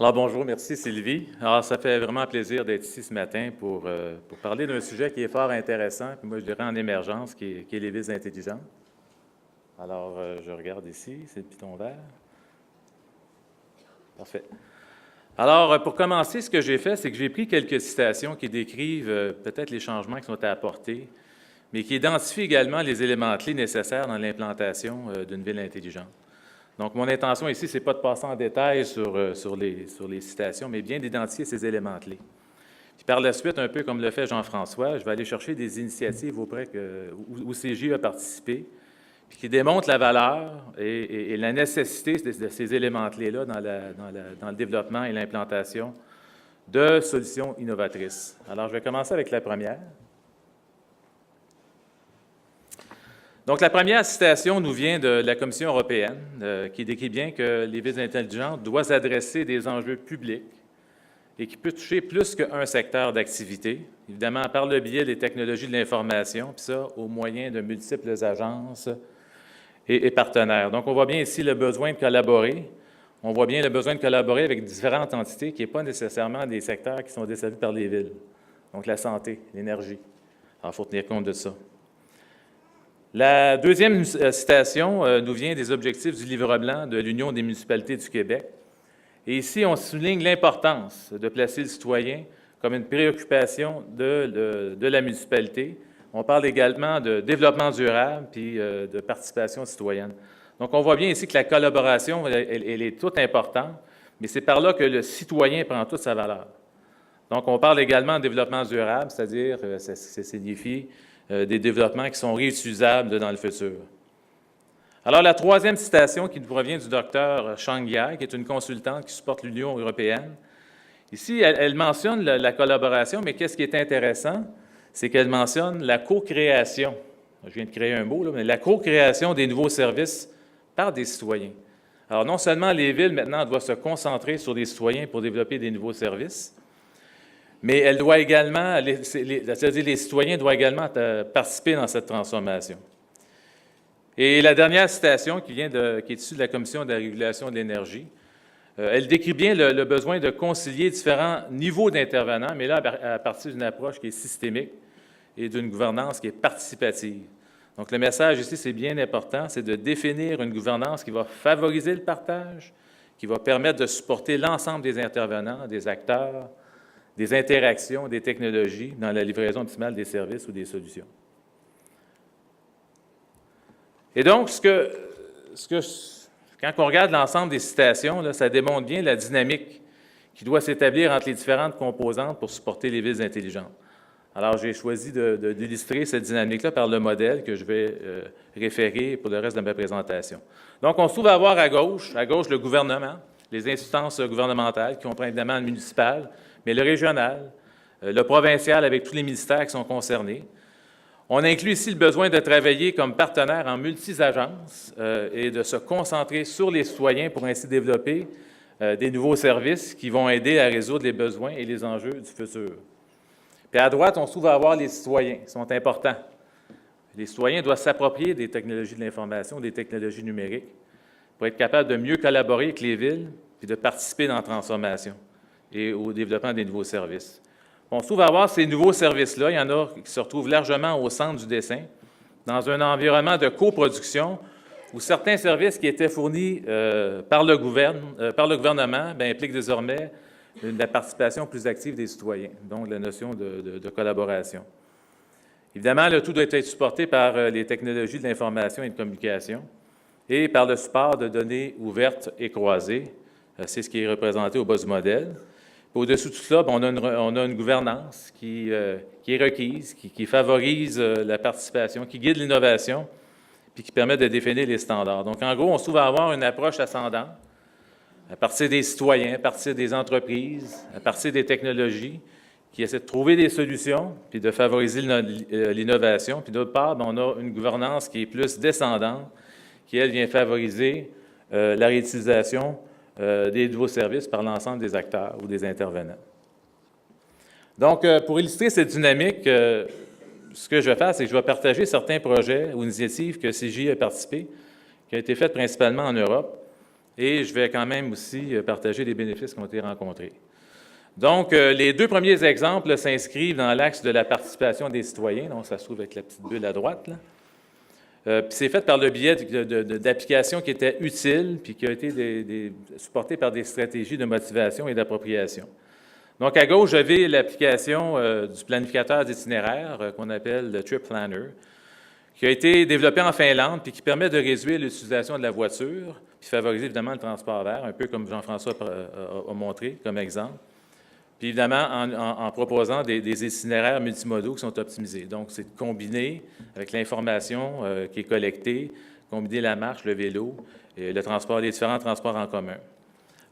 Alors bonjour, merci Sylvie. Alors ça fait vraiment plaisir d'être ici ce matin pour parler d'un sujet qui est fort intéressant, puis moi je dirais en émergence, qui est les villes intelligentes. Alors je regarde ici, c'est le piton vert. Parfait. Alors pour commencer, ce que j'ai fait, c'est que j'ai pris quelques citations qui décrivent peut-être les changements qui sont à apporter, mais qui identifient également les éléments clés nécessaires dans l'implantation d'une ville intelligente. Donc, mon intention ici, ce n'est pas de passer en détail sur les citations, mais bien d'identifier ces éléments clés. Puis par la suite, un peu comme le fait Jean-François, je vais aller chercher des initiatives où CJ a participé, puis qui démontrent la valeur et la nécessité de ces éléments clés-là dans le développement et l'implantation de solutions innovatrices. Alors, je vais commencer avec la première. Donc, la première citation nous vient de la Commission européenne, qui décrit bien que les villes intelligentes doivent adresser des enjeux publics et qui peut toucher plus qu'un secteur d'activité, évidemment par le biais des technologies de l'information, puis ça au moyen de multiples agences et partenaires. Donc, on voit bien ici le besoin de collaborer. On voit bien le besoin de collaborer avec différentes entités qui n'est pas nécessairement des secteurs qui sont desservis par les villes. Donc, la santé, l'énergie. Alors, il faut tenir compte de ça. La deuxième citation nous vient des objectifs du Livre blanc de l'Union des municipalités du Québec. Et ici, on souligne l'importance de placer le citoyen comme une préoccupation de la municipalité. On parle également de développement durable puis de participation citoyenne. Donc, on voit bien ici que la collaboration, elle est toute importante, mais c'est par là que le citoyen prend toute sa valeur. Donc, on parle également de développement durable, c'est-à-dire, ça signifie des développements qui sont réutilisables dans le futur. Alors, la troisième citation qui nous provient du docteur Shang Yai, qui est une consultante qui supporte l'Union européenne. Ici, elle mentionne la collaboration, mais qu'est-ce qui est intéressant, c'est qu'elle mentionne la co-création. Je viens de créer un mot, là, mais la co-création des nouveaux services par des citoyens. Alors, non seulement les villes, maintenant, doivent se concentrer sur les citoyens pour développer des nouveaux services, mais elle doit également, c'est-à-dire les citoyens doivent également participer dans cette transformation. Et la dernière citation qui est issue de la Commission de la régulation de l'énergie, elle décrit bien le besoin de concilier différents niveaux d'intervenants, mais là, à partir d'une approche qui est systémique et d'une gouvernance qui est participative. Donc, le message ici, c'est bien important, c'est de définir une gouvernance qui va favoriser le partage, qui va permettre de supporter l'ensemble des intervenants, des acteurs, des interactions, des technologies dans la livraison optimale des services ou des solutions. Et donc, quand on regarde l'ensemble des citations, là, ça démontre bien la dynamique qui doit s'établir entre les différentes composantes pour supporter les villes intelligentes. Alors, j'ai choisi d'illustrer cette dynamique-là par le modèle que je vais référer pour le reste de ma présentation. Donc, on se trouve à voir à gauche le gouvernement, les instances gouvernementales qui comprennent évidemment le municipal, mais le régional, le provincial avec tous les ministères qui sont concernés. On inclut ici le besoin de travailler comme partenaire en multi-agences et de se concentrer sur les citoyens pour ainsi développer des nouveaux services qui vont aider à résoudre les besoins et les enjeux du futur. Puis à droite, on se trouve à avoir les citoyens, qui sont importants. Les citoyens doivent s'approprier des technologies de l'information, des technologies numériques, pour être capables de mieux collaborer avec les villes puis de participer dans la transformation et au développement des nouveaux services. On se trouve à avoir ces nouveaux services-là, il y en a qui se retrouvent largement au centre du dessin, dans un environnement de coproduction où certains services qui étaient fournis par le gouvernement impliquent désormais la participation plus active des citoyens, donc la notion de collaboration. Évidemment, le tout doit être supporté par les technologies de l'information et de communication et par le support de données ouvertes et croisées. C'est ce qui est représenté au bas du modèle. Au-dessus de tout cela, on a une gouvernance qui est requise, qui favorise la participation, qui guide l'innovation, puis qui permet de définir les standards. Donc, en gros, on se trouve à avoir une approche ascendante à partir des citoyens, à partir des entreprises, à partir des technologies, qui essaient de trouver des solutions, puis de favoriser l'innovation. Puis d'autre part, on a une gouvernance qui est plus descendante, qui, elle, vient favoriser la réutilisation des nouveaux services par l'ensemble des acteurs ou des intervenants. Donc, pour illustrer cette dynamique, ce que je vais faire, c'est que je vais partager certains projets ou initiatives que CJ a participé, qui ont été faites principalement en Europe, et je vais quand même aussi partager les bénéfices qui ont été rencontrés. Donc, les deux premiers exemples s'inscrivent dans l'axe de la participation des citoyens. Donc, ça se trouve avec la petite bulle à droite, là. Puis c'est fait par le biais d'applications qui étaient utiles puis qui ont été supportées par des stratégies de motivation et d'appropriation. Donc, à gauche, j'avais l'application du planificateur d'itinéraire qu'on appelle le Trip Planner, qui a été développé en Finlande puis qui permet de réduire l'utilisation de la voiture puis favoriser évidemment le transport vert, un peu comme Jean-François a montré comme exemple. Puis évidemment, en proposant des itinéraires multimodaux qui sont optimisés. Donc, c'est de combiner avec l'information qui est collectée, combiner la marche, le vélo, et le transport, les différents transports en commun.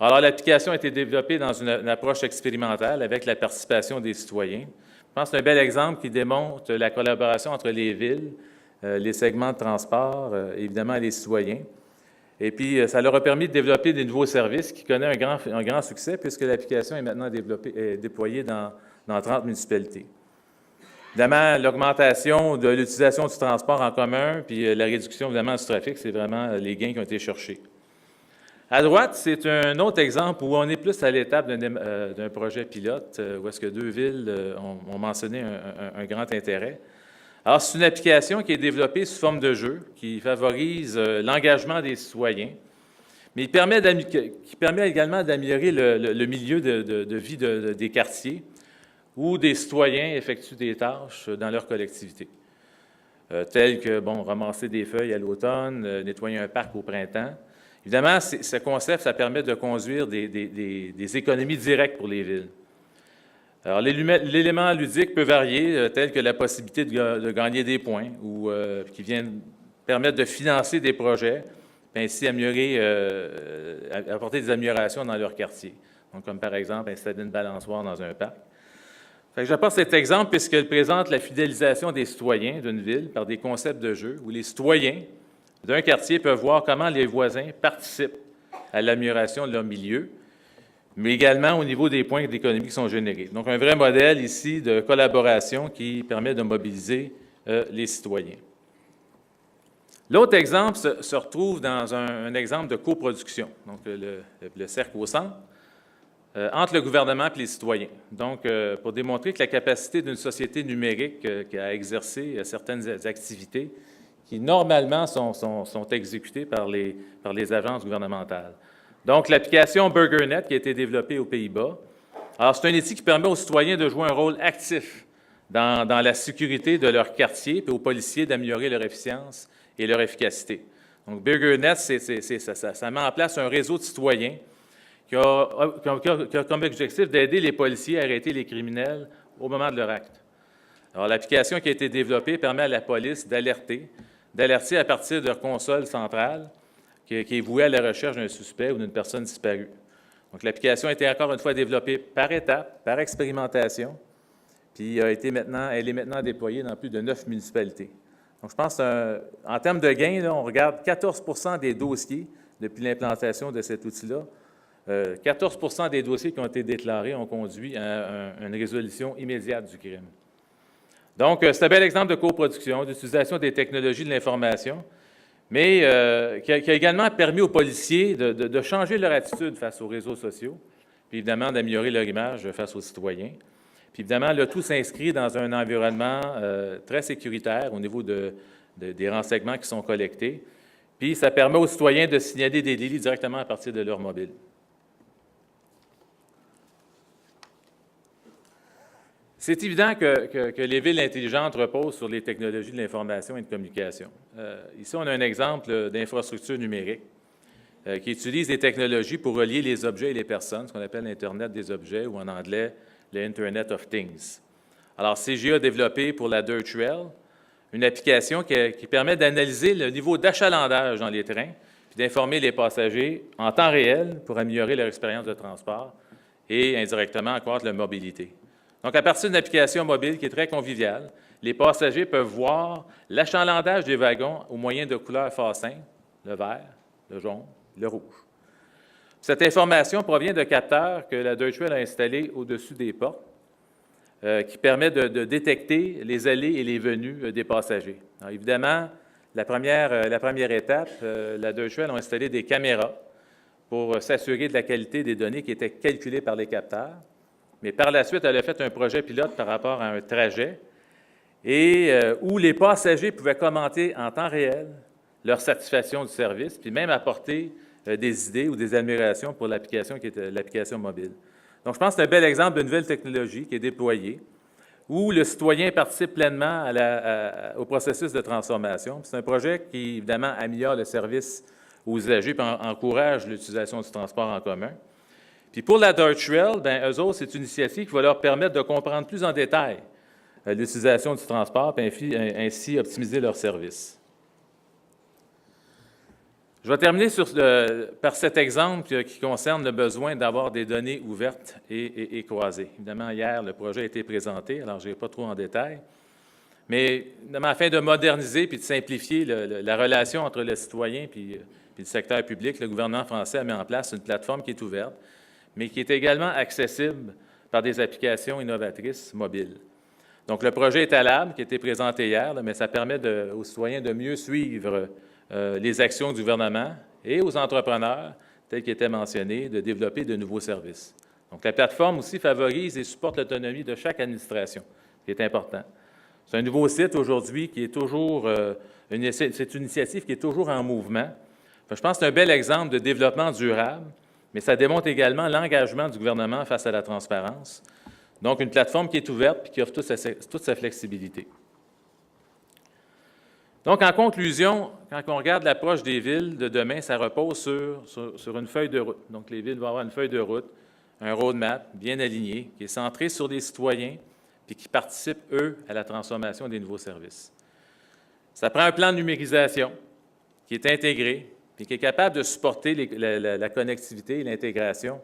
Alors, l'application a été développée dans une approche expérimentale avec la participation des citoyens. Je pense que c'est un bel exemple qui démontre la collaboration entre les villes, les segments de transport, évidemment les citoyens. Et puis, ça leur a permis de développer des nouveaux services qui connaissent un grand succès puisque l'application est maintenant déployée dans 30 municipalités. Évidemment, l'augmentation de l'utilisation du transport en commun puis la réduction, évidemment, du trafic, c'est vraiment les gains qui ont été cherchés. À droite, c'est un autre exemple où on est plus à l'étape d'un projet pilote où est-ce que deux villes ont mentionné un grand intérêt. Alors, c'est une application qui est développée sous forme de jeu, qui favorise l'engagement des citoyens, mais qui permet également d'améliorer le milieu de vie des quartiers où des citoyens effectuent des tâches dans leur collectivité, telles que, ramasser des feuilles à l'automne, nettoyer un parc au printemps. Évidemment, ce concept, ça permet de conduire des économies directes pour les villes. Alors, l'élément ludique peut varier, tel que la possibilité de gagner des points ou qui viennent permettre de financer des projets, puis ainsi apporter des améliorations dans leur quartier. Donc, comme par exemple, installer une balançoire dans un parc. J'apporte cet exemple puisqu'elle présente la fidélisation des citoyens d'une ville par des concepts de jeu où les citoyens d'un quartier peuvent voir comment les voisins participent à l'amélioration de leur milieu, mais également au niveau des points d'économie qui sont générés. Donc, un vrai modèle ici de collaboration qui permet de mobiliser les citoyens. L'autre exemple se retrouve dans un exemple de coproduction, donc le cercle au centre, entre le gouvernement et les citoyens. Donc, pour démontrer que la capacité d'une société numérique à exercer certaines activités qui, normalement, sont exécutées par les agences gouvernementales. Donc, l'application BurgerNet qui a été développée aux Pays-Bas. Alors, c'est un outil qui permet aux citoyens de jouer un rôle actif dans la sécurité de leur quartier et aux policiers d'améliorer leur efficience et leur efficacité. Donc, BurgerNet, ça met en place un réseau de citoyens qui a comme objectif d'aider les policiers à arrêter les criminels au moment de leur acte. Alors, l'application qui a été développée permet à la police d'alerter à partir de leur console centrale qui est vouée à la recherche d'un suspect ou d'une personne disparue. Donc, l'application a été encore une fois développée par étapes, par expérimentation, puis elle est maintenant déployée dans plus de 9 municipalités. Donc, je pense en termes de gains, là, on regarde 14 des dossiers depuis l'implantation de cet outil-là. 14 des dossiers qui ont été déclarés ont conduit à une résolution immédiate du crime. Donc, c'est un bel exemple de coproduction, d'utilisation des technologies de l'information, mais qui a également permis aux policiers de changer leur attitude face aux réseaux sociaux, puis évidemment d'améliorer leur image face aux citoyens. Puis évidemment, le tout s'inscrit dans un environnement très sécuritaire au niveau des renseignements qui sont collectés, puis ça permet aux citoyens de signaler des délits directement à partir de leur mobile. C'est évident que les villes intelligentes reposent sur les technologies de l'information et de communication. Ici, on a un exemple d'infrastructure numérique qui utilise des technologies pour relier les objets et les personnes, ce qu'on appelle l'Internet des objets ou en anglais, le Internet of Things. Alors, CGE a développé pour la Deutsche Rail une application qui permet d'analyser le niveau d'achalandage dans les trains puis d'informer les passagers en temps réel pour améliorer leur expérience de transport et indirectement accroître leur mobilité. Donc, à partir d'une application mobile qui est très conviviale, les passagers peuvent voir l'achalandage des wagons au moyen de couleurs fort simples, le vert, le jaune, le rouge. Cette information provient de capteurs que la Deutsche Rail a installés au-dessus des portes qui permet de détecter les allées et les venues des passagers. Alors, évidemment, la première étape, la Deutsche Rail a installé des caméras pour s'assurer de la qualité des données qui étaient calculées par les capteurs. Mais par la suite, elle a fait un projet pilote par rapport à un trajet et où les passagers pouvaient commenter en temps réel leur satisfaction du service, puis même apporter des idées ou des améliorations pour l'application qui était l'application mobile. Donc, je pense que c'est un bel exemple d'une nouvelle technologie qui est déployée, où le citoyen participe pleinement au processus de transformation. C'est un projet qui, évidemment, améliore le service aux usagers et encourage l'utilisation du transport en commun. Puis pour la Deutsche Rail, bien, eux autres, c'est une initiative qui va leur permettre de comprendre plus en détail l'utilisation du transport et ainsi optimiser leur service. Je vais terminer par cet exemple qui concerne le besoin d'avoir des données ouvertes et croisées. Évidemment, hier, le projet a été présenté, alors je n'irai pas trop en détail. Mais afin de moderniser et de simplifier la relation entre le citoyen et le secteur public, le gouvernement français a mis en place une plateforme qui est ouverte, mais qui est également accessible par des applications innovatrices mobiles. Donc, le projet Étalab, qui a été présenté hier, mais ça permet aux citoyens de mieux suivre les actions du gouvernement et aux entrepreneurs, tels qu'ils étaient mentionnés, de développer de nouveaux services. Donc, la plateforme aussi favorise et supporte l'autonomie de chaque administration, ce qui est important. C'est un nouveau site aujourd'hui qui est toujours, c'est une initiative qui est toujours en mouvement. Je pense que c'est un bel exemple de développement durable, mais ça démontre également l'engagement du gouvernement face à la transparence. Donc, une plateforme qui est ouverte et qui offre toute sa flexibilité. Donc, en conclusion, quand on regarde l'approche des villes de demain, ça repose sur une feuille de route. Donc, les villes vont avoir une feuille de route, un roadmap bien aligné, qui est centré sur les citoyens et qui participent, eux, à la transformation des nouveaux services. Ça prend un plan de numérisation qui est intégré et qui est capable de supporter la connectivité et l'intégration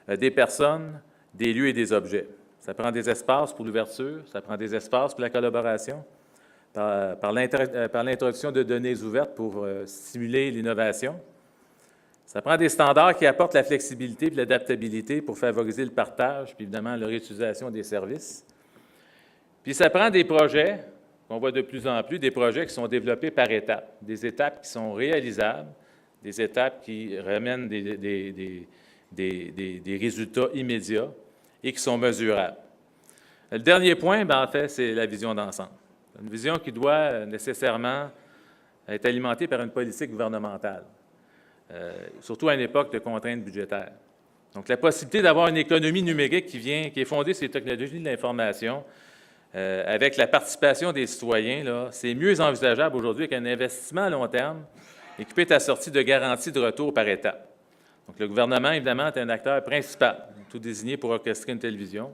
des personnes, des lieux et des objets. Ça prend des espaces pour l'ouverture, ça prend des espaces pour la collaboration, par l'introduction de données ouvertes pour stimuler l'innovation. Ça prend des standards qui apportent la flexibilité et l'adaptabilité pour favoriser le partage, puis évidemment la réutilisation des services. Puis ça prend des projets, qu'on voit de plus en plus, des projets qui sont développés par étapes, des étapes qui sont réalisables, des étapes qui ramènent des résultats immédiats et qui sont mesurables. Le dernier point, bien, en fait, c'est la vision d'ensemble. Une vision qui doit nécessairement être alimentée par une politique gouvernementale, surtout à une époque de contraintes budgétaires. Donc, la possibilité d'avoir une économie numérique qui est fondée sur les technologies de l'information, avec la participation des citoyens, c'est mieux envisageable aujourd'hui qu'un investissement à long terme et qui peut être assorti de garanties de retour par étapes. Donc, le gouvernement, évidemment, est un acteur principal, tout désigné pour orchestrer une telle vision,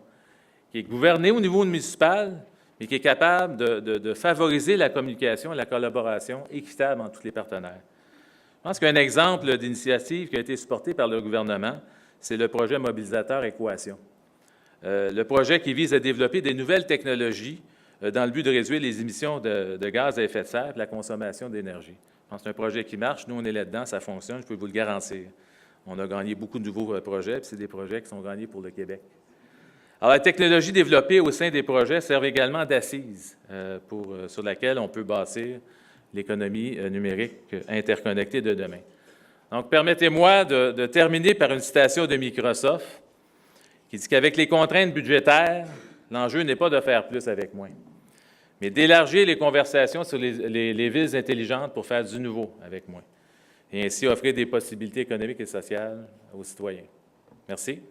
qui est gouverné au niveau municipal, mais qui est capable de favoriser la communication et la collaboration équitable entre tous les partenaires. Je pense qu'un exemple d'initiative qui a été supporté par le gouvernement, c'est le projet mobilisateur Équation. Le projet qui vise à développer des nouvelles technologies dans le but de réduire les émissions de gaz à effet de serre et la consommation d'énergie. Je pense que c'est un projet qui marche. Nous, on est là-dedans, ça fonctionne, je peux vous le garantir. On a gagné beaucoup de nouveaux projets, puis c'est des projets qui sont gagnés pour le Québec. Alors, la technologie développée au sein des projets sert également d'assise sur laquelle on peut bâtir l'économie numérique interconnectée de demain. Donc, permettez-moi de terminer par une citation de Microsoft qui dit qu'avec les contraintes budgétaires, l'enjeu n'est pas de faire plus avec moins, mais d'élargir les conversations sur les villes intelligentes pour faire du nouveau avec moins, et ainsi offrir des possibilités économiques et sociales aux citoyens. Merci.